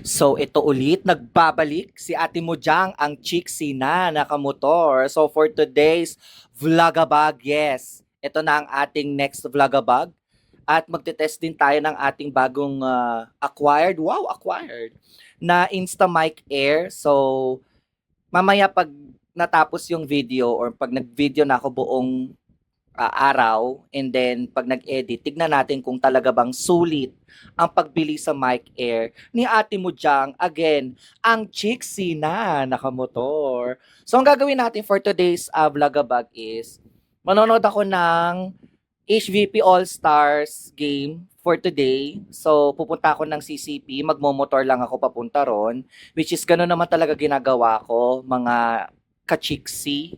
So ito ulit, nagbabalik si Ate Mojang, ang chiksi na nakamotor. So for today's vlogabag, yes, ito na ang ating next vlogabag. At magte-test din tayo ng ating bagong acquired, na Instamic Air. So mamaya pag natapos yung video or pag nag-video na ako buong araw, and then pag nag-edit, tignan natin kung talaga bang sulit ang pagbili sa mic air ni Ate Mujang. Again, ang chiksi na nakamotor. So ang gagawin natin for today's vlogabag is manonood ako ng HVP All-Stars game for today. So pupunta ako ng CCP, magmomotor lang ako papunta ron, which is gano'n naman talaga ginagawa ko, mga kachiksi.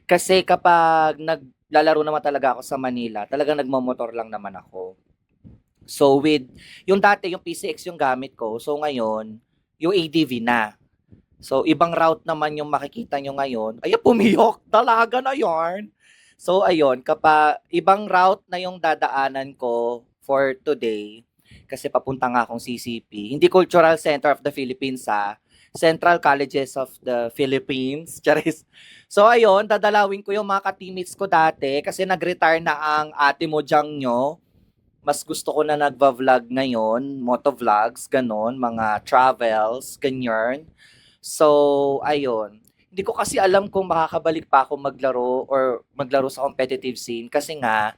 Kasi kapag naglalaro naman talaga ako sa Manila, talagang nagmamotor lang naman ako. So with, yung dati yung PCX yung gamit ko, so ngayon, yung ADV na. So ibang route naman yung makikita nyo ngayon. Ay, pumiyok, talaga na yarn. So ayun, kapag ibang route na yung dadaanan ko for today, kasi papunta nga akong CCP, hindi Cultural Center of the Philippines Central Colleges of the Philippines. Charis. So ayun, dadalawin ko yung mga ka-teammates ko dati kasi nag-retire na ang Ate Mojang nyo. Mas gusto ko na nagva-vlog ngayon, motovlogs, ganon, mga travels, ganyan. So, ayun. Hindi ko kasi alam kung makakabalik pa ako maglaro or maglaro sa competitive scene kasi nga,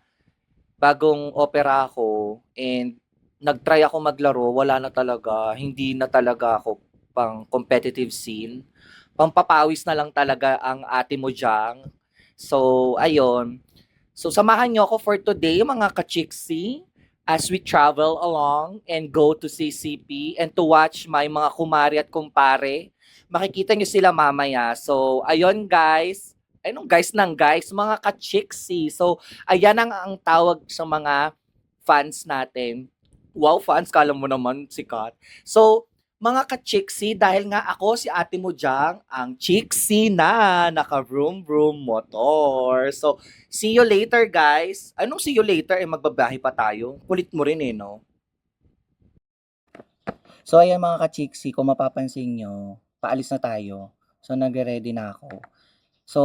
bagong opera ako and nag-try ako maglaro, wala na talaga, hindi na talaga ako pang competitive scene. Pampapawis na lang talaga ang Ate Mojang. So, ayun. So, samahan nyo ako for today, mga kachiksi, as we travel along and go to CCP and to watch my mga kumari at kumpare. Makikita nyo sila mamaya. So, ayun guys. Anong guys nang guys? Mga kachiksi. So, ayan ang tawag sa mga fans natin. Wow, fans, kala mo naman sikat. So, mga ka-chiksi, dahil nga ako si Ate Mojang, ang chiksi na naka-vroom vroom motor. So, see you later guys. Anong see you later? Magbabahay pa tayo. Kulit mo rin no? So, ayan mga ka-chiksi, kung mapapansin nyo, paalis na tayo. So, nagre-ready na ako. So,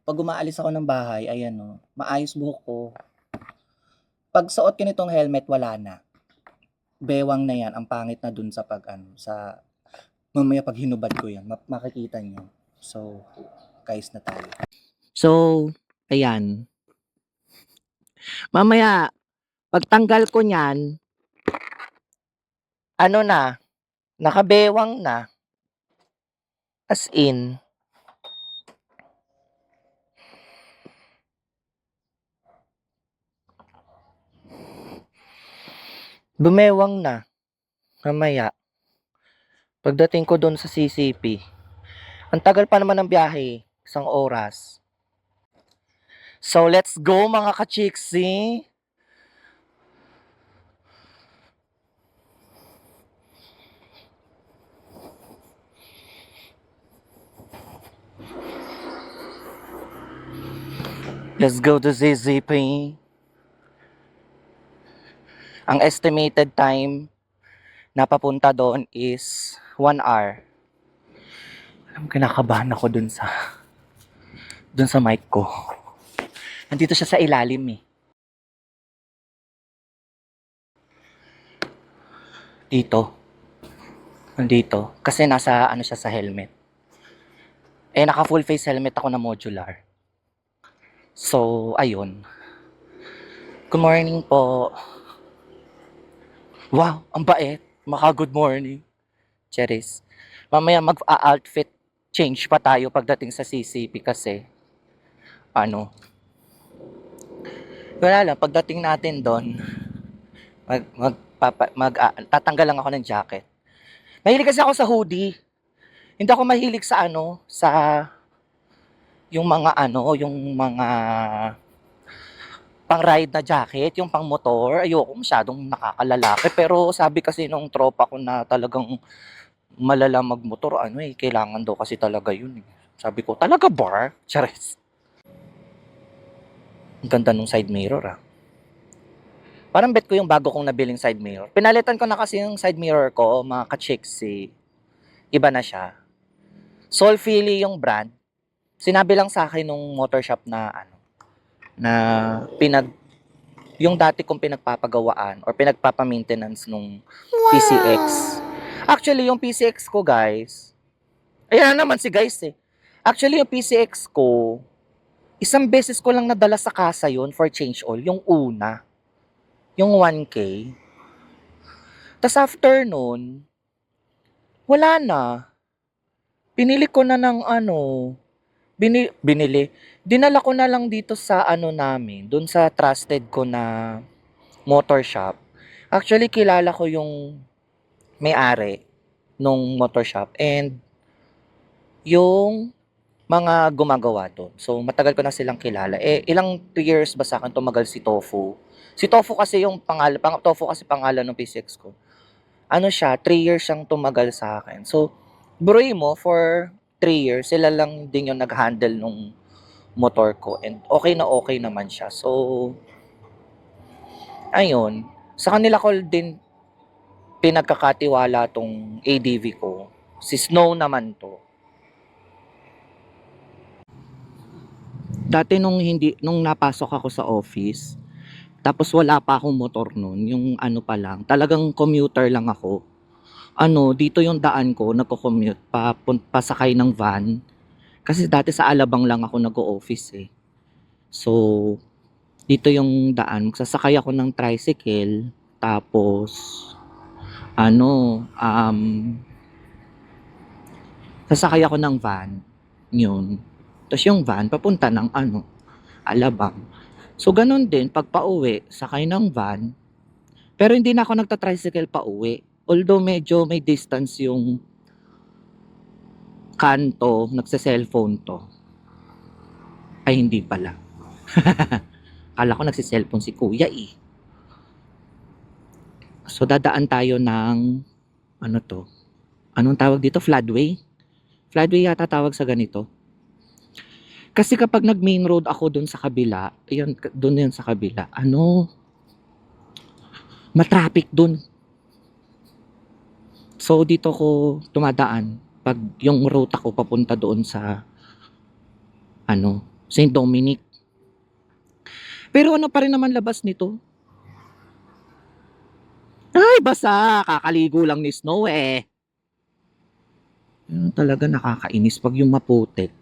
pag umaalis ako ng bahay, ayan no, maayos buhok ko. Pag suot ko nitong helmet, wala na. Bewang na yan, ang pangit na dun sa sa mamaya pag hinubad ko yan, makikita nyo. So, guys na tayo. So, ayan. Mamaya, pagtanggal ko niyan, ano na, nakabewang na. As in. Bumewang na. Mamaya. Pagdating ko doon sa CCP. Ang tagal pa naman ng biyahe. 1 oras. So, let's go mga ka-chiksi. Let's go to CCP. Ang estimated time na papunta doon is 1 hour. Alam, kinakabahan ako dun sa mic ko. Nandito siya sa ilalim eh. Dito. Nandito. Kasi nasa ano siya sa helmet. Naka full face helmet ako na modular. So, ayun. Good morning po. Wow, ang bait. Maka good morning. Cheris. Mamaya mag-outfit change pa tayo pagdating sa CCP kasi ano. Wala lang, pagdating natin doon, tatanggal lang ako ng jacket. Mahilig kasi ako sa hoodie. Hindi ako mahilig sa yung mga pang-ride na jacket, yung pang-motor. Ayoko masyadong nakakalalaki. Pero sabi kasi nung tropa ko na talagang malala magmotor, kailangan daw kasi talaga yun. Sabi ko, talaga bar? Charis. Ang ganda nung side mirror Parang bet ko yung bago kong nabiling side mirror. Pinalitan ko na kasi yung side mirror ko, mga ka-chicks. Iba na siya. Solfili yung brand. Sinabi lang sa akin nung motor shop na na yung dati kong pinagpapagawaan or pinagpapa-maintenance nung PCX. Actually, yung PCX ko, guys, ayan na naman si guys eh. Actually, yung PCX ko, isang beses ko lang nadala sa kasa yun for change oil, yung una, yung 1K. Tapos after nun, wala na. Pinili ko na ng binili. Dinala ko na lang dito sa namin, dun sa trusted ko na motor shop. Actually, kilala ko yung may-ari nung motor shop and yung mga gumagawa doon. So, matagal ko na silang kilala. Ilang 2 years ba sa akin tumagal si Tofu? Si Tofu kasi yung Tofu kasi pangalan ng PCX ko. Siya, 3 years siyang tumagal sa akin. So, buruin mo, for 3 years, sila lang din yung nag-handle nung motor ko. And okay naman siya. So, ayun. Sa kanila ko din pinagkakatiwala tong ADV ko. Si Snow naman to. Dati nung napasok ako sa office, tapos wala pa akong motor noon, yung pa lang, talagang commuter lang ako. Dito yung daan ko, nagko-commute pasakay ng van. Kasi dati sa Alabang lang ako nag-o-office eh. So, dito yung daan, magsasakay ako ng tricycle, tapos sasakay ako ng van, yun. Tapos yung van, papunta ng Alabang. So, ganun din, pag pauwi, sakay ng van, pero hindi na ako nagta-tricycle pauwi. Although medyo may distance yung kanto, nagsa-cellphone to. Ay, hindi pala. Kala ko nagsi-cellphone si kuya eh. So, dadaan tayo ng, anong tawag dito? Floodway? Floodway yata tawag sa ganito. Kasi kapag nag-main road ako dun sa kabila, dun yun sa kabila, matraffic dun. So, dito ko tumadaan pag yung route ako papunta doon sa St. Dominic. Pero pa rin naman labas nito? Ay, basa! Kakaligo lang ni Snow eh. Talaga nakakainis pag yung maputik.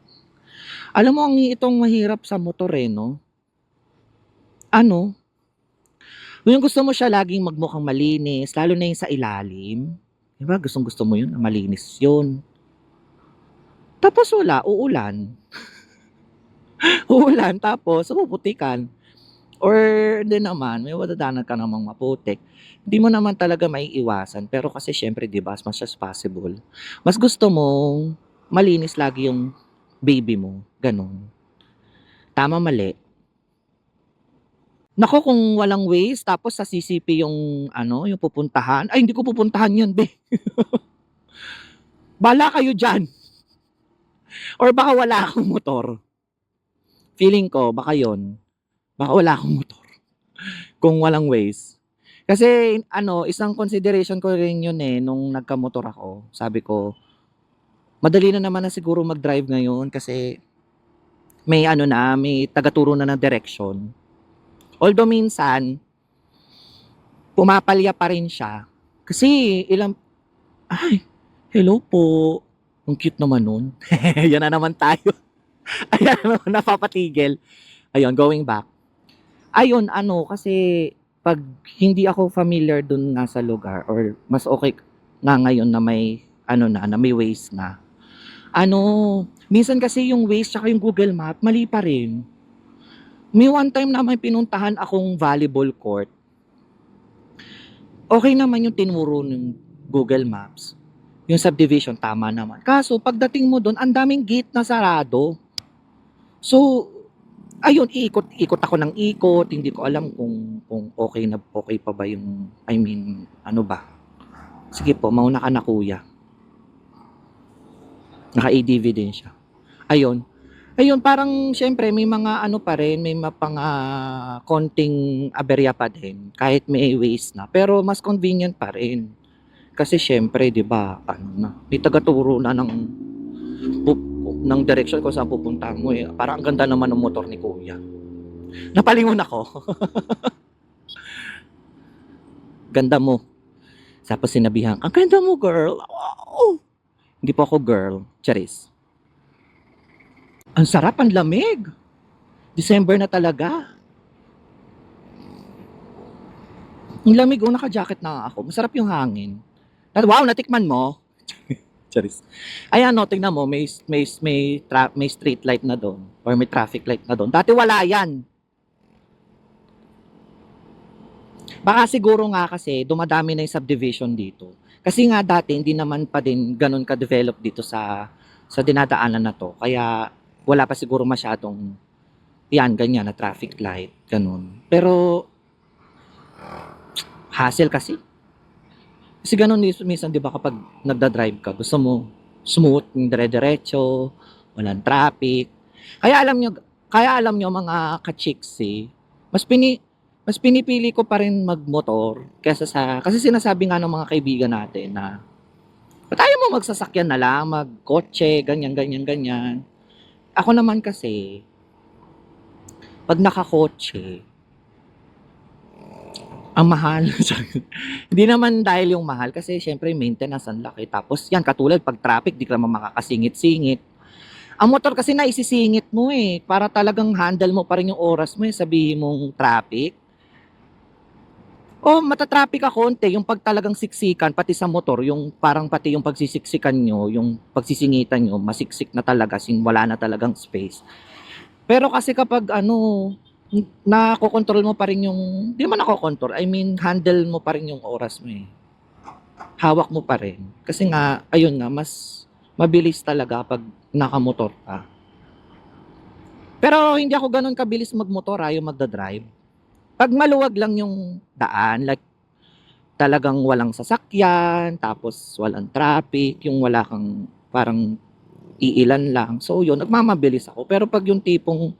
Alam mo, itong mahirap sa motor eh, no? Yung gusto mo siya laging magmukhang malinis, lalo na yung sa ilalim. Diba? Gusto mo yun, malinis yun. Tapos wala, uulan. Uulan, tapos puputikan. Or din naman, may madadaanan ka namang maputik. Hindi mo naman talaga maiiwasan. Pero kasi syempre, di ba, as much as possible, mas gusto mo malinis lagi yung baby mo. Ganon. Tama, mali. Nako, kung walang waste, tapos sa CCP yung, yung pupuntahan. Ay, hindi ko pupuntahan yun, be. Bala kayo dyan. Or baka wala akong motor. Feeling ko, baka yon. Baka wala akong motor. Kung walang waste. Kasi, isang consideration ko rin yun eh, nung nagka-motor ako. Sabi ko, madali na naman na siguro mag-drive ngayon kasi may may tagaturo na ng direction. Although minsan, pumapalya pa rin siya. Kasi ay, hello po. Ang cute naman nun. Yan na naman tayo. Ayan, napapatigil. Ayun, going back. Ayun, kasi pag hindi ako familiar dun nga sa lugar or mas okay nga ngayon na may na may Waze na. Minsan kasi yung Waze tsaka yung Google Map mali pa rin. May one time na may pinuntahan akong volleyball court. Okay naman yung tinuro ng Google Maps. Yung subdivision tama naman. Kaso pagdating mo doon, ang daming gate na sarado. So, ayun, ikot ako ng ikot, hindi ko alam kung okay pa ba yung, ba. Sige po, mauna ka na kuya. Naka-ADV din siya. Ayun. Ayun, parang siyempre may mga ano pa rin, may konting aberya pa din kahit may ways na, pero mas convenient pa rin. Kasi siyempre 'di ba, ano na, may tagaturo na pup ng direksyon kung saan pupuntahan mo, eh. Parang ang ganda naman ng motor ni kuya. Napalingon ako, "Ganda mo." Tapos sinabihan, "Ang ganda mo girl." Wow! Hindi po ako girl, charis. Ang sarap, ang lamig. December na talaga. Ang lamig, oh, naka-jacket na nga ako. Masarap yung hangin. Wow, natikman mo? Charis. Ayan, no, tingnan mo, may street light na doon or may traffic light na doon. Dati wala yan. Baka siguro nga kasi dumadami na yung subdivision dito. Kasi nga dati hindi naman pa din ganun ka-develop dito sa dinadaanan na to. Kaya wala pa siguro masyadong yan, ganyan na traffic light, ganun. Pero hassle kasi. Kasi ganun minsan 'di ba kapag nagda-drive ka, gusto mo smooth, yung dire-diretso, walang traffic. Kaya alam nyo, kaya alam nyo mga ka-chicks eh, mas pini mas pinipili ko pa rin magmotor kaysa sa kasi sinasabi nga ng mga kaibigan natin na ba't ayaw mo magsasakyan na lang, magkotse, ganyan, ganyan, ganyan. Ako naman kasi, pag nakakotse, ang mahal. Hindi naman dahil yung mahal kasi syempre maintenance ang laki. Tapos yan, katulad pag traffic, di ka naman makakasingit-singit. Ang motor kasi naisisingit mo eh. Para talagang handle mo pa rin yung oras mo eh. Sabihin mong traffic. O matatraffic ka konti, yung pag talagang siksikan, pati sa motor, yung parang pati yung pagsisiksikan nyo, yung pagsisingitan nyo, masiksik na talaga, wala na talagang space. Pero kasi kapag ano, nakokontrol mo pa rin yung, di man nakokontrol, I mean, handle mo pa rin yung oras mo eh. Hawak mo pa rin. Kasi nga, ayun nga, mas mabilis talaga pag nakamotor ka. Pero hindi ako ganun kabilis magmotor, yung magdadrive. Pag maluwag lang yung daan, like talagang walang sasakyan, tapos walang traffic, yung wala kang parang iilan lang. So yun, nagmamabilis ako. Pero pag yung tipong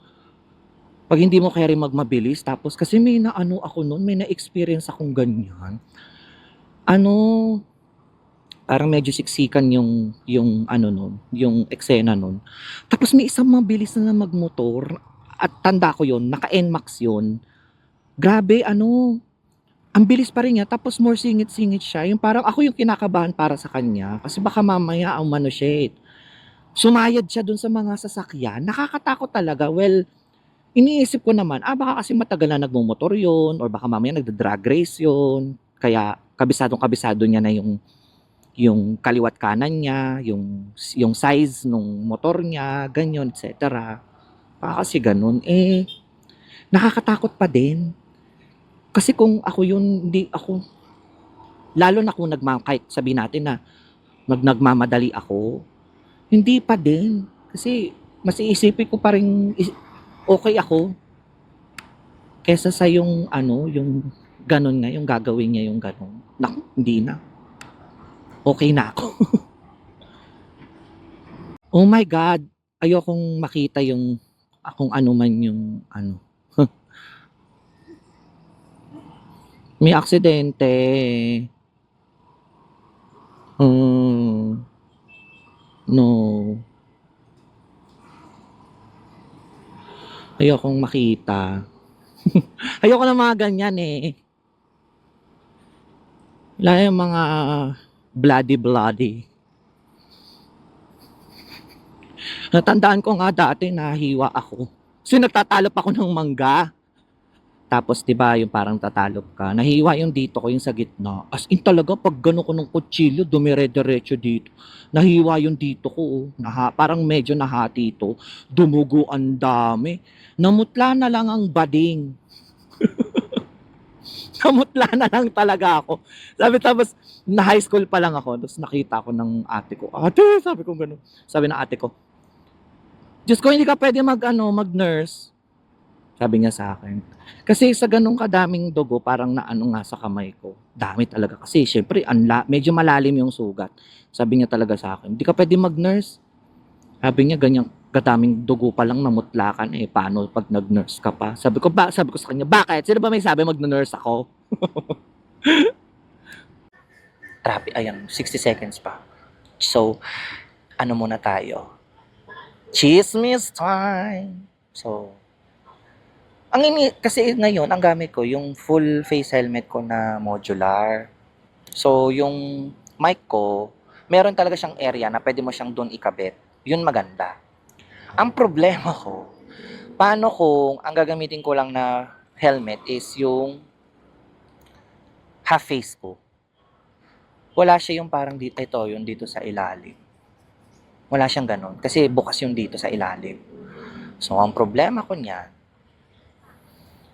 pag hindi mo kaya rin magmabilis, tapos kasi may naano ako noon, may na-experience akong ganyan. Ano, parang medyo siksikan yung ano nun, yung eksena nun. Tapos may isang mabilis na magmotor, at tanda ko yun, naka-NMAX yun. Grabe, ano, ang bilis pa rin niya, tapos more singit-singit siya. Yung parang ako yung kinakabahan para sa kanya, kasi baka mamaya ang mano siya eh. Sumayad siya dun sa mga sasakyan, nakakatakot talaga. Well, iniisip ko naman, baka kasi matagal na nagmumotor yun, or baka mamaya nagda-drag race yun, kaya kabisadong-kabisado niya na yung kaliwat kanan niya, yung size nung motor niya, ganyan, etc. Baka kasi ganun, eh, nakakatakot pa din. Kasi kung ako yun, hindi ako, lalo na kung kahit sabihin natin na nagmamadali ako, hindi pa din. Kasi mas iisipin ko pa rin, okay ako, kesa sa yung ano, yung ganun nga, yung gagawin niya yung ganun. Naku, hindi na. Okay na ako. Oh my God, ayokong makita yung kung ano man yung ano. May aksidente. No. Ayokong makita. Ayoko ng mga ganyan eh. Wala yung mga bloody. Natandaan ko nga dati nahiwa ako. Kasi nagtatalop ako ng mangga. Tapos 'di ba yung parang tatalop ka. Nahiwa yung dito ko yung sa gitna. As in talaga pag gano ko ng kutsilyo, dumire-diretso dito. Nahiwa yung dito ko. Parang medyo nahati ito. Dumugo ang dami. Namutla na lang ang bading. Namutla na lang talaga ako. Tapos na high school pa lang ako. Tapos nakita ko ng ate ko. Ate, sabi ko gano'n. Sabi ng ate ko, Diyos ko, hindi ka pwede mag-nurse. Sabi niya sa akin. Kasi sa ganung kadaming dugo, parang naano nga sa kamay ko. Dami talaga. Kasi syempre, medyo malalim yung sugat. Sabi niya talaga sa akin, hindi ka pwede mag-nurse. Sabi niya, ganyan, Gadaming dugo pa lang namutlakan eh. Paano pag nag-nurse ka pa? Sabi ko sa kanya, bakit? Sino ba may sabi mag-nurse ako? Traffic, ayan, 60 seconds pa. So, ano muna tayo? Chismis time! So, kasi ngayon, ang gamit ko, yung full face helmet ko na modular. So, yung mic ko, meron talaga siyang area na pwede mo siyang doon ikabit. Yun maganda. Ang problema ko, paano kung ang gagamitin ko lang na helmet is yung half face ko? Wala siya yung parang dito, ito, yung dito sa ilalim. Wala siyang ganun. Kasi bukas yung dito sa ilalim. So, ang problema ko niyan,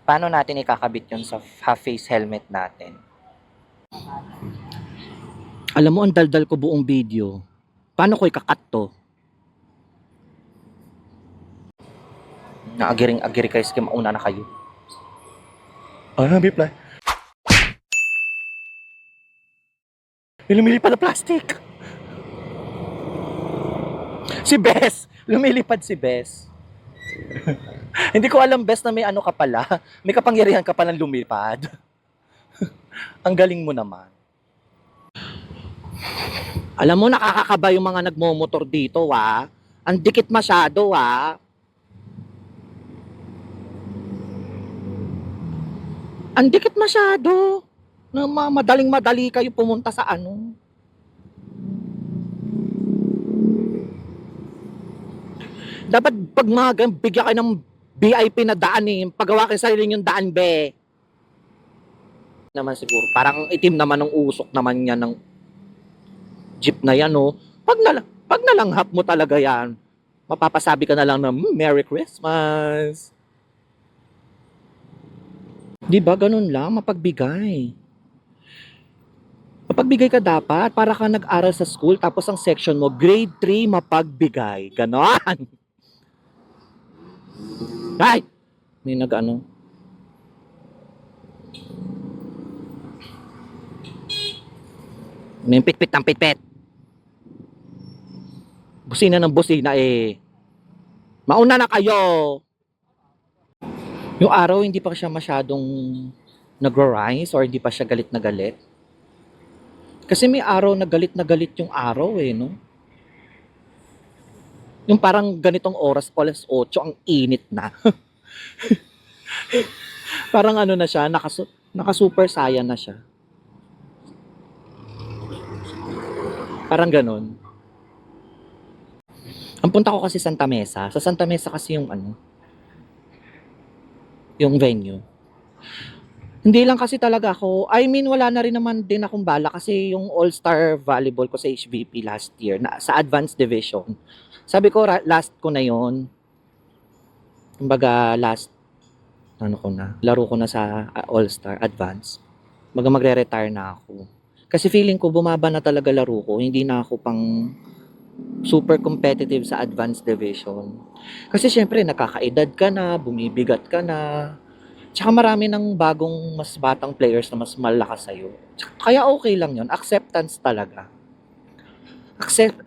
paano natin ikakabit yun sa half face helmet natin? Alam mo, ang daldal ko buong video. Paano ko ikakat to? Naagiring-agiri kayo, sige, mauna na kayo. Bipla. May lumilipad na plastic. Si Bes! Lumilipad si Bes. Hindi ko alam, Bes, na may ano ka pala. May kapangyarihan ka palang lumipad. Ang galing mo naman. Alam mo, nakakakaba yung mga nagmomotor dito, wa. Ang dikit masyado, wa. Ang dikit masyado. Na madaling-madali kayo pumunta sa ano. Dapat pag mga bigyan kayo ng VIP na daan eh. Pagawa kayo sarili yung daan, be. Naman siguro. Parang itim naman ng usok naman yan ng jeep na yan, oh. Pag nalanghap mo talaga yan, mapapasabi ka na lang na, Merry Christmas. Di ba ganun lang, mapagbigay. Mapagbigay ka dapat, para ka nag-aral sa school, tapos ang section mo, grade 3, mapagbigay. Ganon. Ay! May nag-ano. May pitpit ng pitpit. Busina ng busina eh. Mauna na kayo. Yung araw, hindi pa siya masyadong nagro-rise or hindi pa siya galit na galit. Kasi may araw na galit yung araw eh, no? Yung parang ganitong oras, alas 8, ang init na. Parang ano na siya, naka-super saiyan na siya. Parang ganun. Ang punta ko kasi Santa Mesa. Sa Santa Mesa kasi yung ano, yung venue. Hindi lang kasi talaga ako, I mean, wala na rin naman din akong bala kasi yung all-star volleyball ko sa HVP last year, na, sa advanced division. Sabi ko, last ko na yon. Kumbaga, laro ko na sa all-star advanced. Magre-retire na ako. Kasi feeling ko, bumaba na talaga laro ko. Hindi na ako pang super competitive sa advanced division. Kasi syempre, nakakaedad ka na, bumibigat ka na. Tsaka marami ng bagong mas batang players na mas malakas sa'yo. Kaya okay lang yon, acceptance talaga.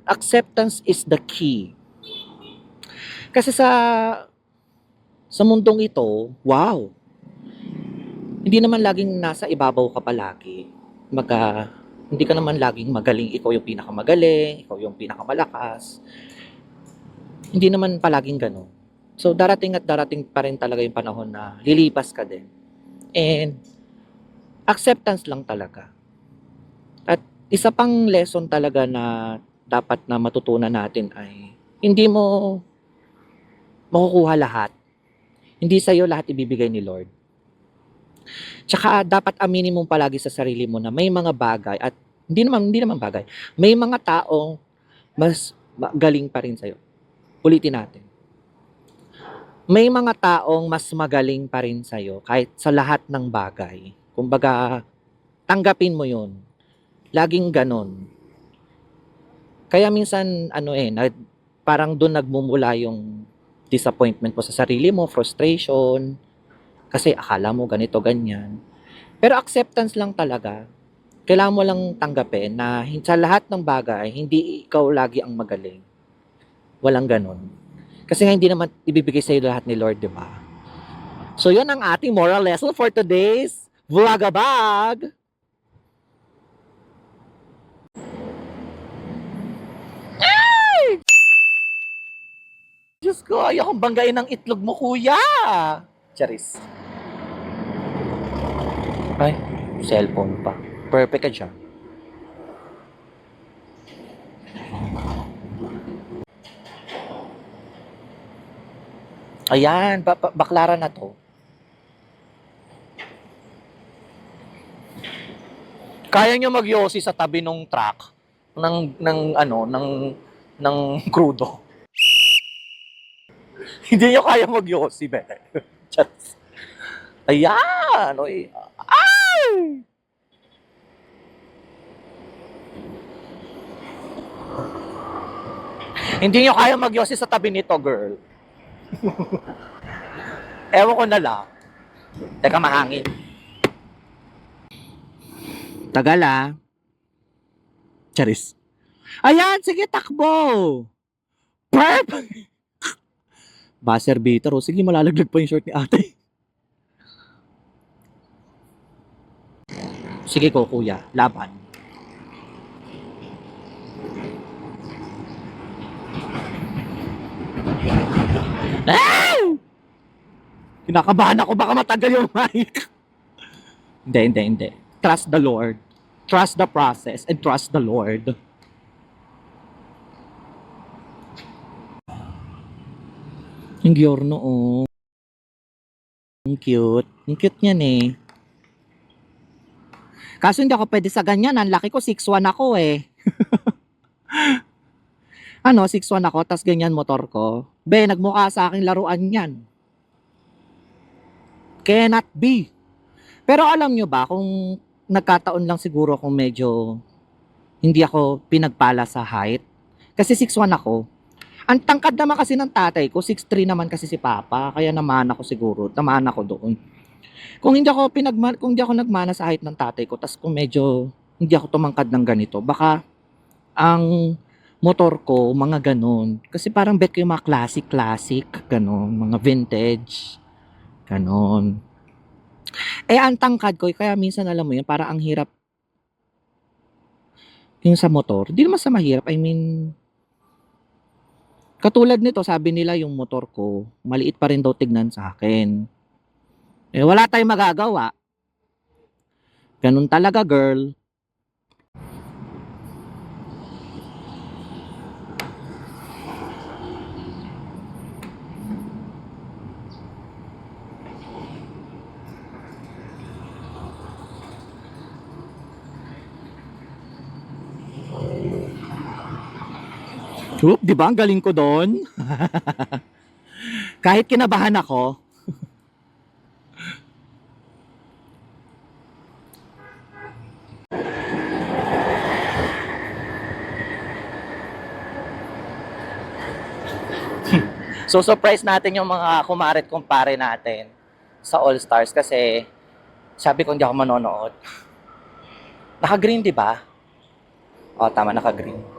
Acceptance is the key. Kasi sa mundong ito, wow, hindi naman laging nasa ibabaw ka palagi. Hindi ka naman laging magaling, ikaw yung pinakamagaling, ikaw yung pinakamalakas. Hindi naman palaging gano'n. So, darating at darating pa rin talaga yung panahon na lilipas ka din. And, acceptance lang talaga. At isa pang lesson talaga na dapat na matutunan natin ay, hindi mo makukuha lahat. Hindi sa'yo lahat ibibigay ni Lord. Tsaka, dapat aminin mo palagi sa sarili mo na may mga bagay, at hindi naman bagay, may mga taong mas galing pa rin sa'yo. Ulitin natin. May mga taong mas magaling pa rin sa'yo kahit sa lahat ng bagay. Kumbaga, tanggapin mo yun. Laging ganon. Kaya minsan, parang doon nagmumula yung disappointment mo sa sarili mo, frustration, kasi akala mo ganito, ganyan. Pero acceptance lang talaga. Kailangan mo lang tanggapin na sa lahat ng bagay, hindi ikaw lagi ang magaling. Walang ganon. Kasi nga hindi naman ibibigay sa'yo lahat ni Lord, di ba? So, yun ang ating moral lesson for today's Vlogabag. Ay! Diyos ko, ayokong banggain ng itlog mo, kuya. Charis. Ay, cellphone pa. Perfect ka dyan. Ayan, baklaran na to. Kaya nyo magyosi sa tabi ng truck ng crudo. Hindi nyo kaya magyosi, be. Just, ayan, oy. Ay! Hindi nyo kaya magyosi sa tabi nito, girl. Ewan ko na lang. Teka, mahangin. Tagal ah. Charis. Ayan, sige, takbo. Perfect. Buzzer beater. O, sige, malalaglag pa yung short ni ate. Sige ko, kuya. Laban. Ah! Kinakabahan ako. Baka matagal yung mic. Hindi. Trust the Lord. Trust the process and trust the Lord. Yung giorno, oh. Ang cute. Ang cute niyan eh. Kaso hindi ako pwede sa ganyan. Ang laki ko, 6'1 ako eh. 6'1 ako, tas ganyan motor ko. Be, nagmukha sa aking laruan yan. Cannot be. Pero alam nyo ba, kung nagkataon lang siguro kung medyo hindi ako pinagpala sa height. Kasi 6'1 ako. Ang tangkad naman kasi ng tatay ko, 6'3 naman kasi si Papa. Kaya naman ako siguro, naman ako doon. Kung hindi ako nagmana sa height ng tatay ko, tas kung medyo hindi ako tumangkad ng ganito, baka ang motor ko, mga ganon. Kasi parang bet ko yung mga classic, ganon, mga vintage, ganon. Ang tangkad ko, kaya minsan alam mo yun, para ang hirap yung sa motor. Di naman sa mahirap, I mean, katulad nito, sabi nila yung motor ko, maliit pa rin daw tignan sa akin. Wala tayong magagawa. Ganun talaga, girl. Oop, di ba? Ang galing ko doon. Kahit kinabahan ako. So, surprise natin yung mga kumaret kumpare natin sa All Stars kasi sabi ko hindi ako manonood. Naka-green, di ba? O, tama, naka-green.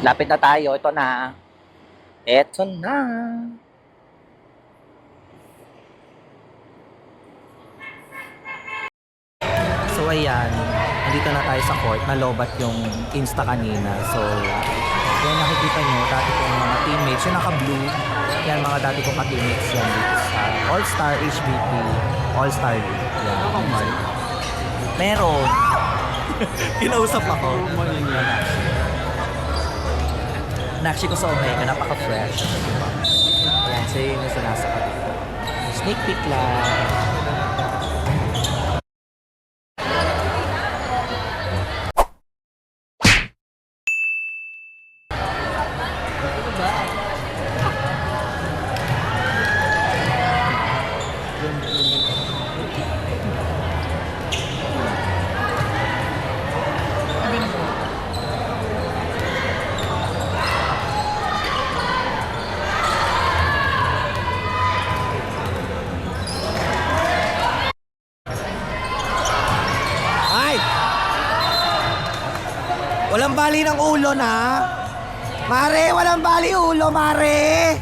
Lapit na tayo. Ito na. Ito na. So, ayan. Nandito na tayo sa court. Nalobat yung Insta kanina. So, yan nakikita nyo. Dati kong mga teammates. Yung naka-blue. Yan, mga dati kong ka-teammates yan dito sa All-Star HBP. All-Star League. Yan. Meron. Kinausap ako. Nakshi ko sa Omega, napaka-fresh. Ayan, so yun yung sinasaka dito. Sneak peek lang. Walang bali ng ulo na. Mare, walang bali ulo, Mare.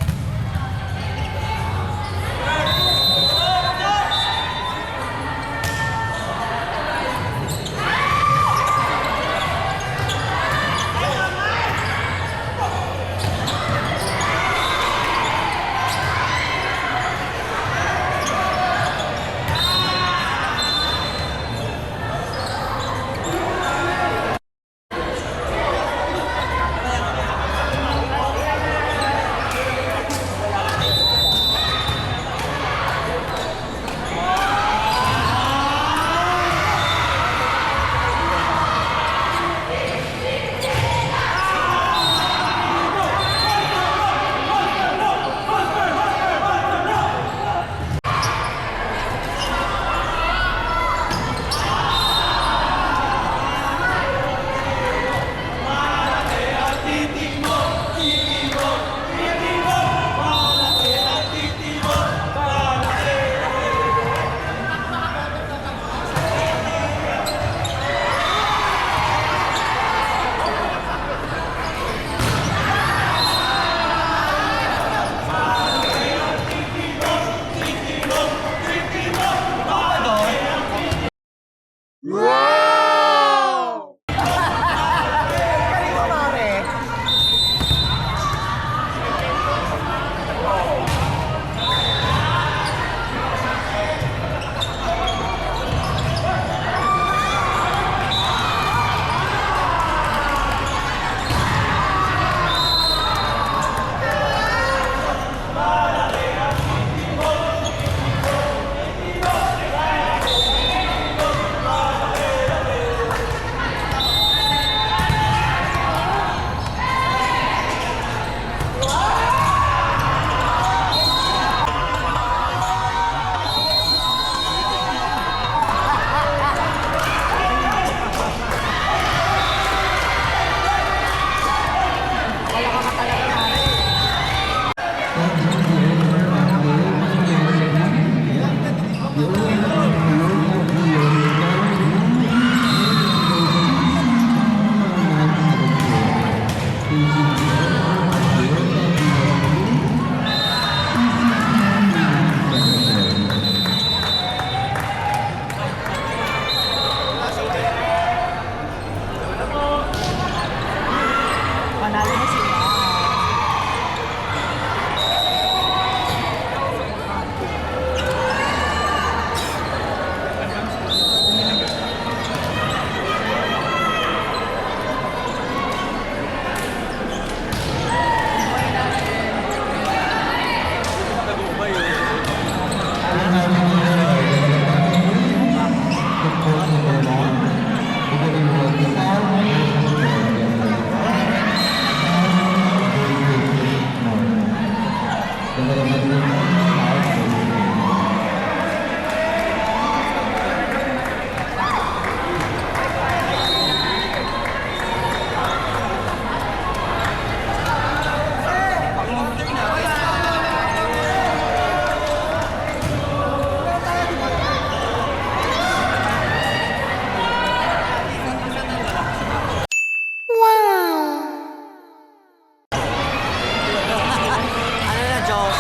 Ano na, Joe?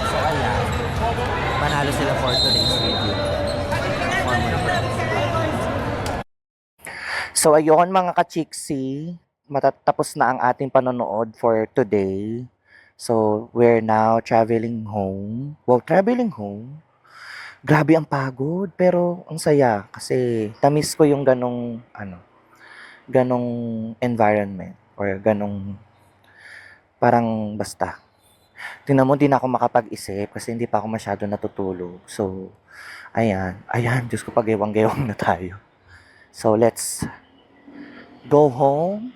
So, ayan. Panalo sila for today's video. So, ayun mga ka-chiksi. Matatapos na ang ating panonood for today. So, we're now traveling home. Well, traveling home. Grabe ang pagod, pero ang saya kasi tamis ko yung ganong environment or ganong parang basta. Tingnan mo, di na ako makapag-isip kasi hindi pa ako masyado natutulog. So, ayan, Diyos ko, pag-gewang-gewang na tayo. So, let's go home.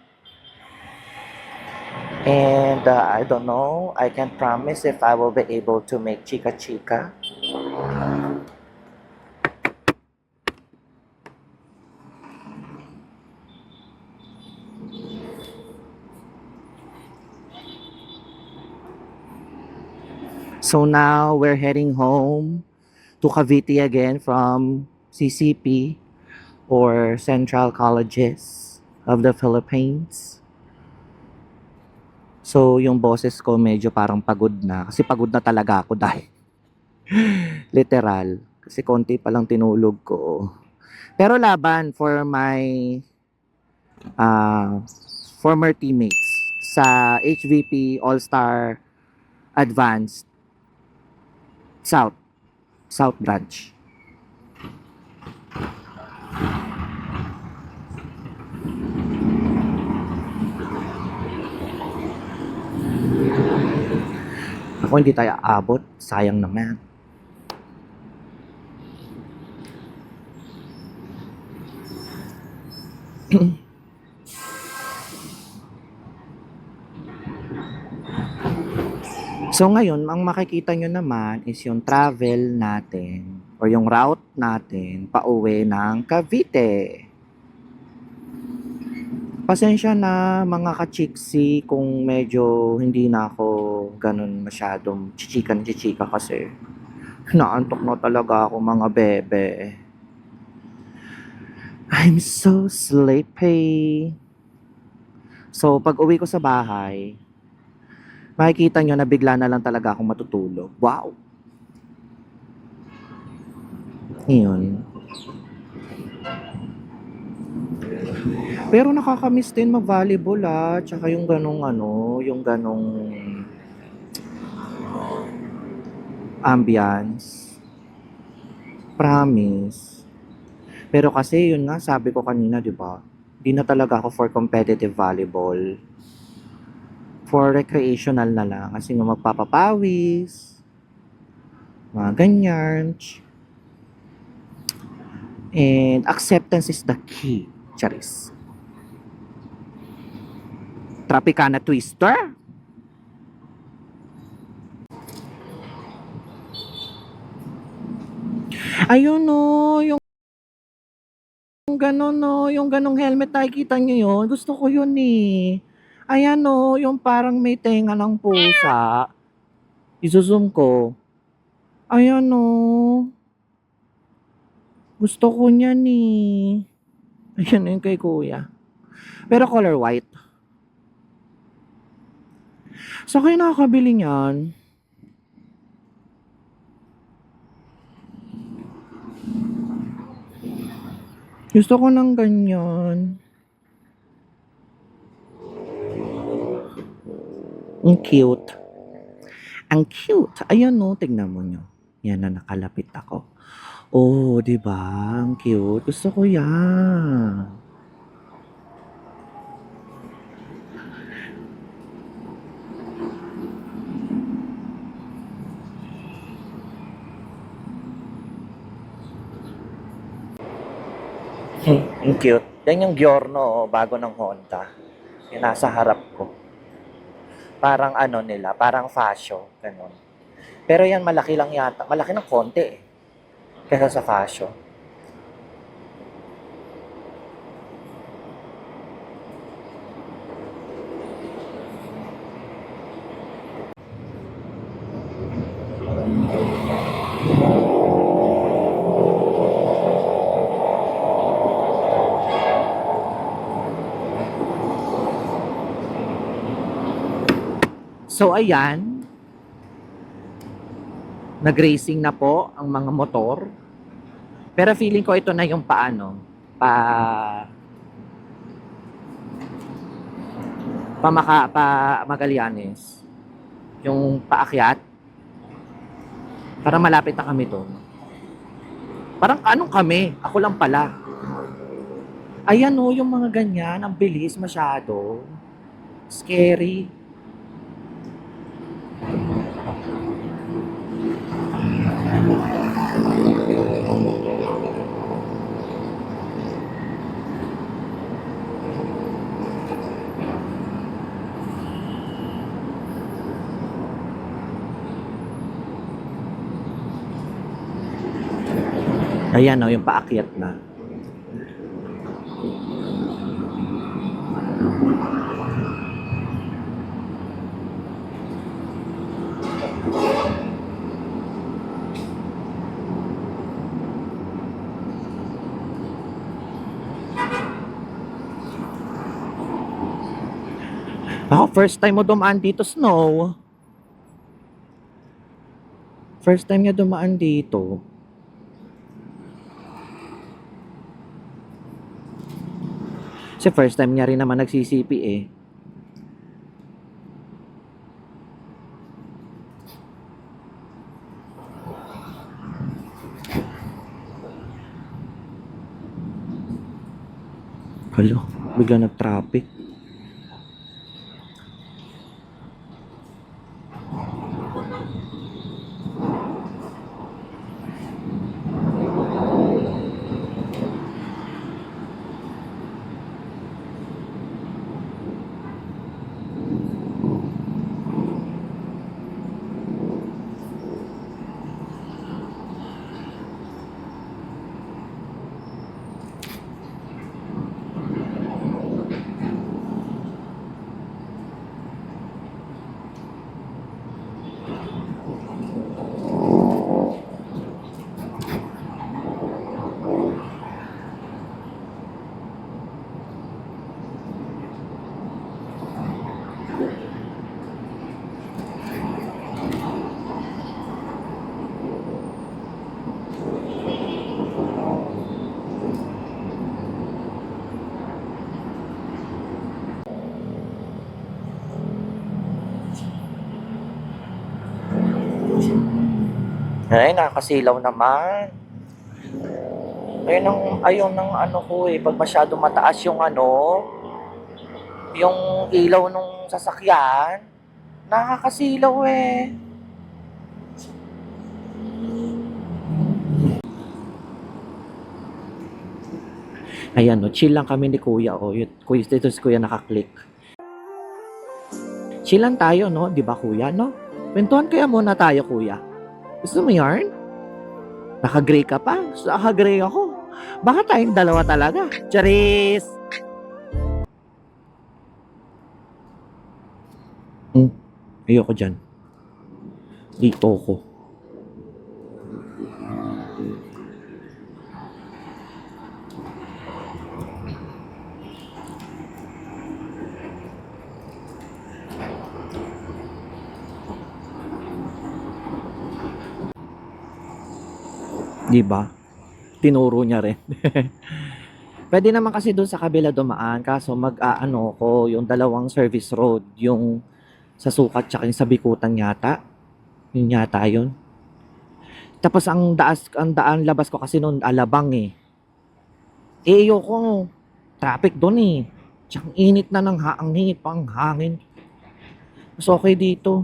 And I don't know, I can't promise if I will be able to make chika-chika. So now we're heading home to Cavite again from CCP or Central Colleges of the Philippines. So yung boses ko medyo parang pagod na kasi pagod na talaga ako dahil literal kasi konti pa lang tinulog ko. Pero laban for my uh, former teammates sa HVP All-Star Advanced South Branch. Ako hindi tayo aabot, sayang naman. So ngayon, ang makikita nyo naman is yung travel natin or yung route natin pauwi ng Cavite. Pasensya na mga ka-chiksi kung medyo hindi na ako ganun masyadong chichika kasi naantok na talaga ako mga bebe. I'm so sleepy. So pag uwi ko sa bahay, makikita nyo na bigla na lang talaga akong matutulog. Wow! Yun. Pero nakakamiss din mag-volleyball tsaka yung ganong yung ganong ambience. Promise. Pero kasi yun nga, sabi ko kanina, di ba? Di na talaga ako for competitive volleyball. For recreational na lang. Kasi nga magpapapawis. Mga ganyan. And acceptance is the key. Charis. Tropicana Twister. Ayun yung ganon yung ganong helmet nakikita nyo yun. Gusto ko yun eh. Ayan yung parang may tenga ng pusa. Isusum ko. Ayan gusto ko niyan eh. Ayan yung kay kuya. Pero color white. So kayo nakakabili niyan. Gusto ko ng ganyan. Ang cute. Ang cute. Ayan tignan mo nyo. Yan na nakalapit ako. Oh, di ba? Ang cute. Gusto ko yan. Ang cute. Yan yung Giorno, bago ng Honda. Yung nasa harap ko. Parang nila, parang fashion, ganun. Pero yan malaki lang yata. Malaki ng konti eh. Kesa sa fashion. So ayan, nag-racing na po ang mga motor. Pero feeling ko ito na yung pa Magallanes. Yung paakyat. Para malapit na kami doon. Parang anong kami? Ako lang pala. Ayan yung mga ganyan, ang bilis masyado. Scary. Ayan yung paakyat na. Ako, first time mo dumaan dito, Snow. First time niya dumaan dito. Kasi first time niya rin naman nagsisipi eh. Halo, bigla nag-traffic. Ay, nakakasilaw naman. Ayun ng ano ko eh, pag masyado mataas yung ano, yung ilaw nung sasakyan, nakakasilaw eh. Ayan no, chill lang kami ni Kuya oh. Kuya, dito si Kuya nakaklik. Chill lang tayo no, di ba Kuya no? Kwentuhan kaya muna tayo Kuya. Gusto mo yarn? Naka-gray ka pa? Naka-gray ako. Baka tayong dalawa talaga. Charis! Ayoko dyan. Dito ako. Di ba? Tinuro niya rin. Pwede naman kasi doon sa kabila dumaan kaso mag-aano ko yung dalawang service road, yung sa Sukat tsaka yung sa Bikutan yata. Yun yata yun. Tapos ang daan labas ko kasi noon Alabang eh. Eh ayoko, traffic doon eh. Tsaka ang init na ng ang init pang hangin. Mas okay dito.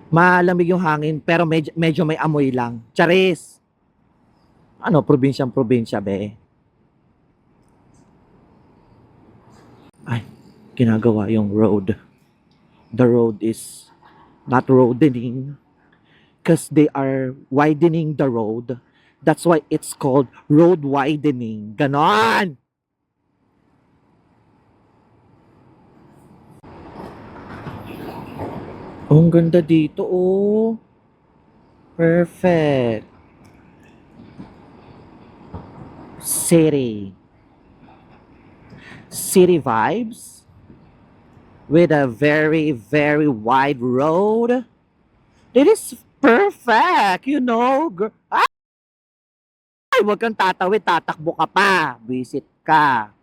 Malamig yung hangin pero medyo may amoy lang. Charis! Ano, probinsya be. Ay, ginagawa yung road. The road is not roadening because they are widening the road. That's why it's called road widening. Ganon! Oh, ang ganda dito, oh. Perfect. City. City vibes with a very, very wide road. It is perfect, you know. Ay, huwag kang tatawid, tatakbo ka pa. Visit ka.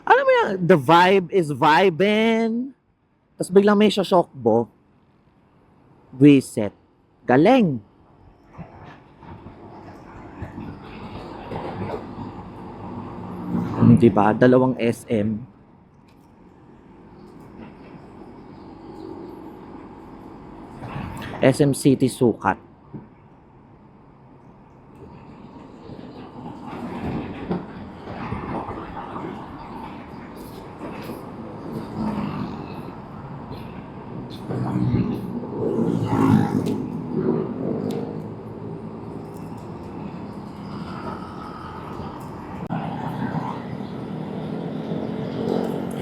Alam mo yan, the vibe is vibing. Tapos biglang may shokbo. Visit. Galing. Diba? Dalawang SM. SM City Sukat.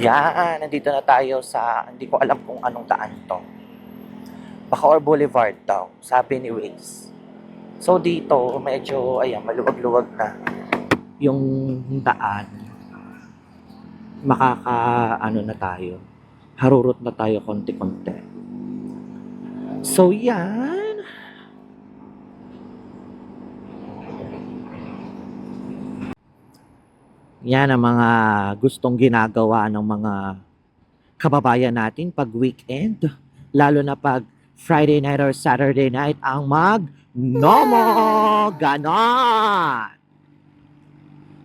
Yan, nandito na tayo sa, hindi ko alam kung anong daan to. Bacoor Boulevard daw, sabi ni Waze. So dito, medyo, ayan, maluwag-luwag na yung daan. ano na tayo, harurot na tayo konti-konti. So, yan. Yan ang mga gustong ginagawa ng mga kababayan natin pag weekend. Lalo na pag Friday night or Saturday night ang Nomo! Ganon!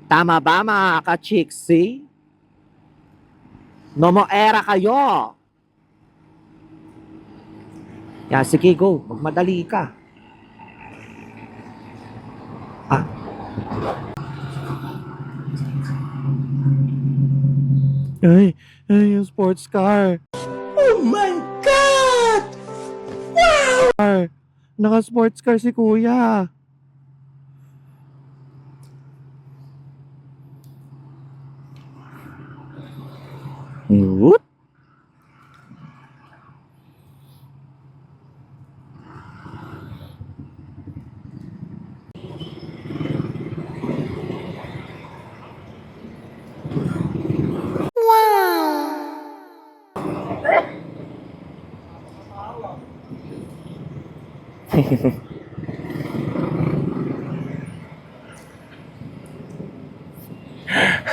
Tama ba mga ka-chiksi? Nomo era kayo! Yan, sige go. Magmadali ka. Ah. Ay, yung sports car. Oh my God! Wow! Naka-sports car si kuya. Whoop!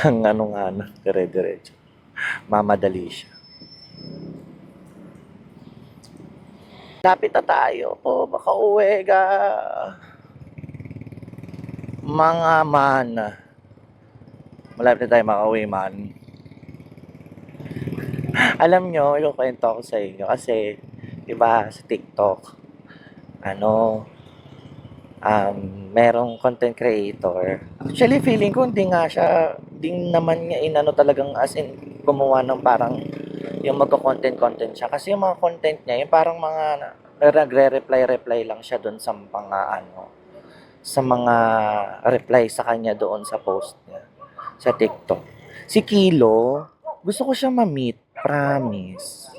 Ang ano, dire-diretso. Mamadali siya. Lapit na tayo. Baka uwi ka. Mga man. Malapit na tayo makauwi man. Alam nyo, ikukwento ko sa inyo kasi, diba, sa TikTok, merong content creator. Actually, feeling ko hindi nga siya, din naman niya talagang as in, gumawa ng parang yung magko-content siya. Kasi yung mga content niya, yung parang mga nagre-reply lang siya doon sa mga sa mga reply sa kanya doon sa post niya sa TikTok. Si Kilo, gusto ko siya ma-meet, promise.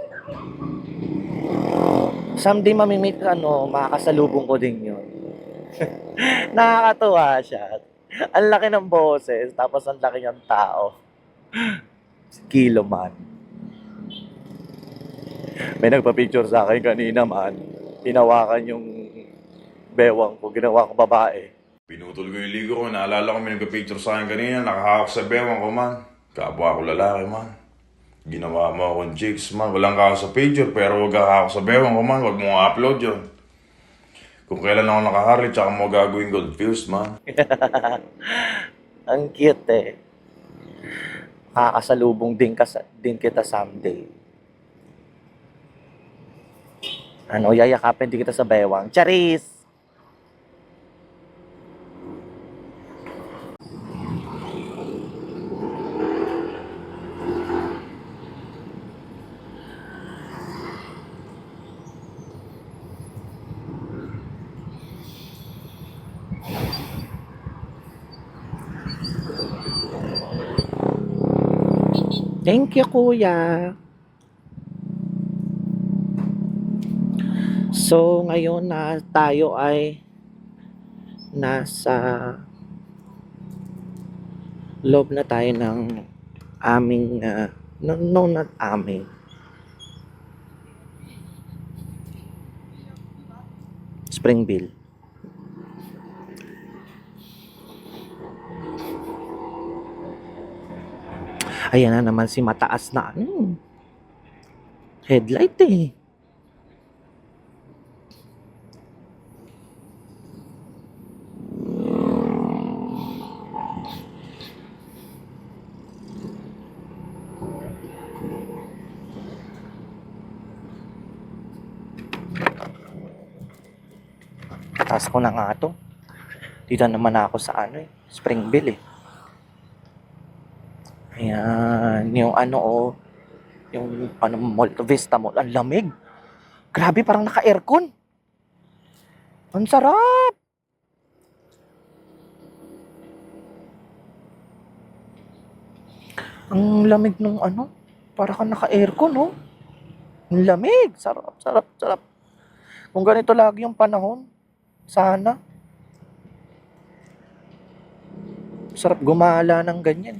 Someday mamimit makakasalubong ko din yun. Nakakatuwa siya. Ang laki ng boses, tapos ang laki ng tao. Kilo man. May nagpa-picture sa akin kanina man. Hinawakan yung bewang ko, ginawa ko babae. Pinutol ko yung ligo ko. Naalala ko may nagpa-picture sa akin kanina. Nakahawak sa bewang ko man. Kapwa ko lalaki man. Ginawa mo akong chicks man. Walang kahawak sa picture pero huwag kahawak sa bewang ko man. Huwag mo upload yun. Kung kailan ako nakaharli, tsaka mo gagawin confused, man. Ang cute eh. Kakasalubong din kita someday. Yayakapin din kita sa bewang. Charis! Thank you, kuya. So, ngayon na tayo ay nasa loob na tayo ng aming, no, not aming. Springville. Ayan na naman si mataas na headlight eh. Taas ko na nga to. Dito naman ako sa Springville eh. Ayan, yung mall to, Vista Mall, ang lamig. Grabe, parang naka-aircon. Ang sarap. Ang lamig nung para kang naka-aircon, oh. Ang lamig, sarap, sarap, sarap. Kung ganito lagi yung panahon, sana. Sarap gumala ng ganyan.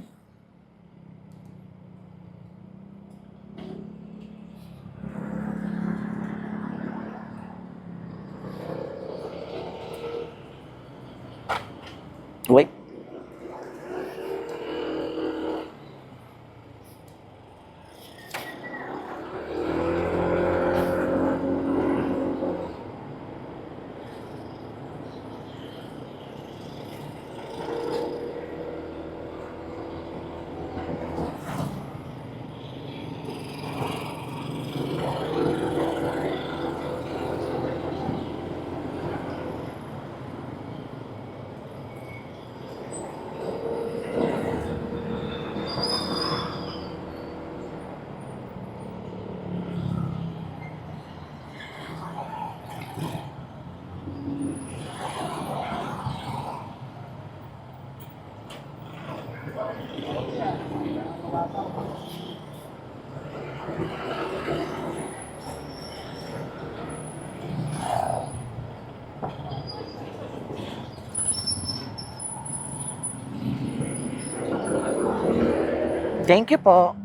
Thank you po.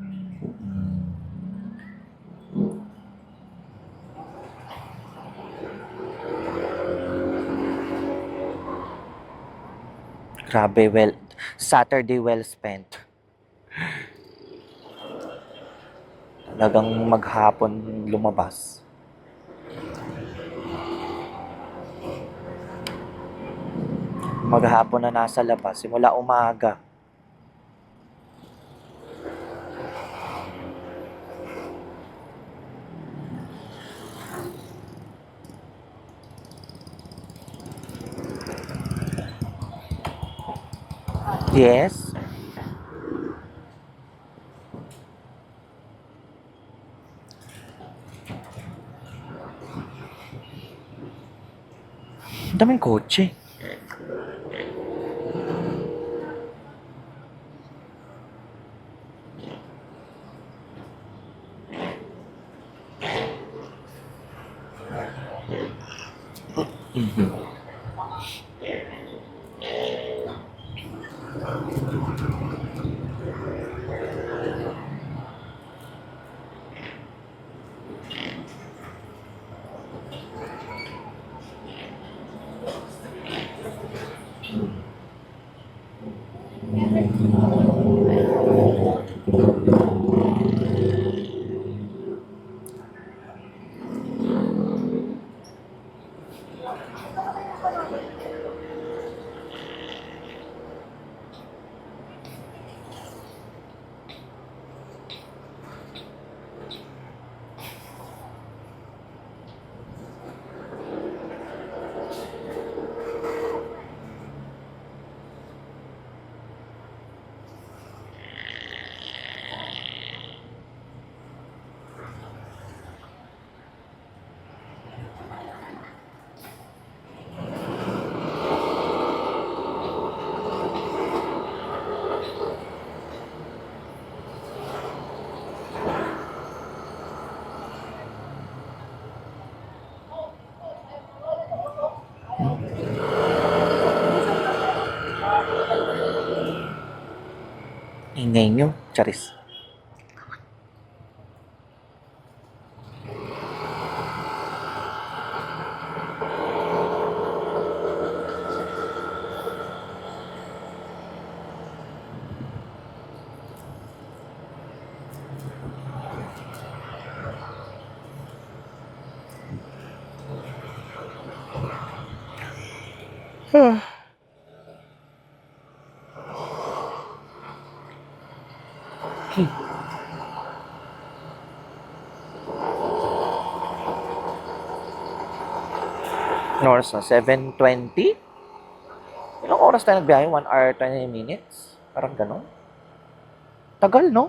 Grabe, Saturday well spent. Talagang maghapon lumabas. Maghapon na nasa labas, simula umaga. Yes? Daming kotse. Ingay nyo, Charis. Anong oras na? 7:20? Ilang oras tayo nagbiyahe? 1 hour, 20 minutes? Parang gano'n. Tagal, no?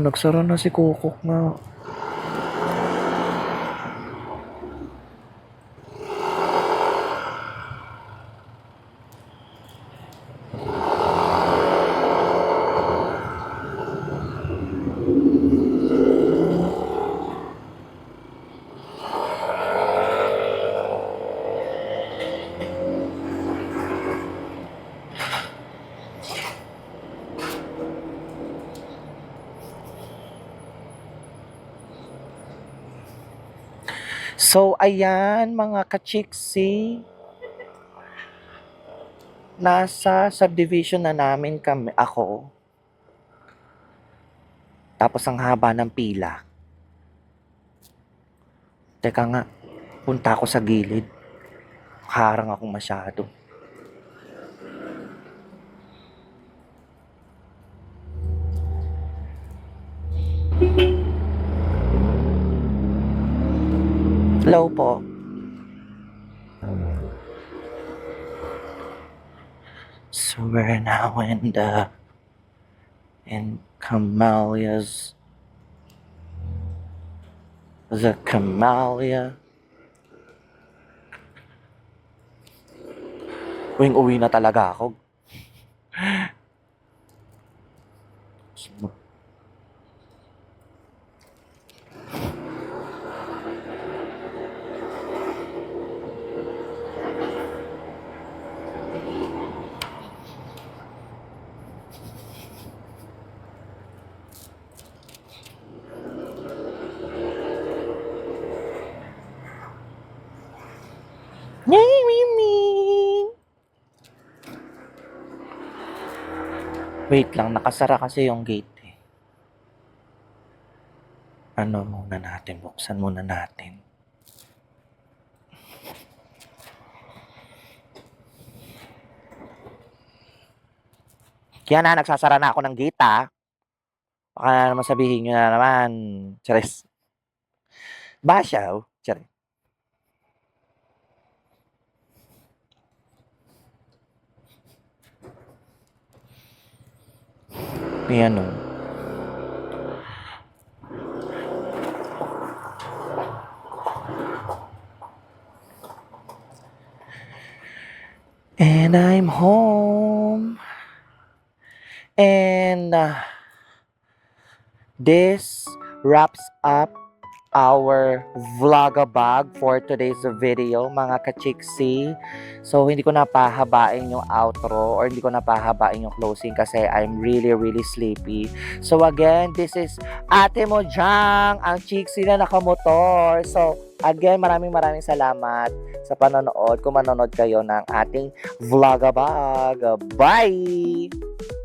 Nagsara na si Kukok nga. So, ayan mga kachiksi. Nasa subdivision na namin ako. Tapos ang haba ng pila. Teka nga, punta ako sa gilid. Harang ako masyado. Hello po. So we're now in Camalia's the Camalia. Uwing-uwi na talaga ako. Wait lang, nakasara kasi yung gate eh. Ano muna natin, buksan muna natin. Kaya na, nagsasara na ako ng gate ah. Baka naman sabihin nyo na naman, Charis. Basyaw, Charis. Ayan o. And I'm home. And this wraps up our vlogabag for today's video, mga kachiksi. So, hindi ko napahabain yung outro or hindi ko napahabain yung closing kasi I'm really, really sleepy. So, again, this is Ate Mo Jang, ang chiksi na nakamotor. So, again, maraming salamat sa panonood. Kung manonood kayo ng ating vlogabag. Bye!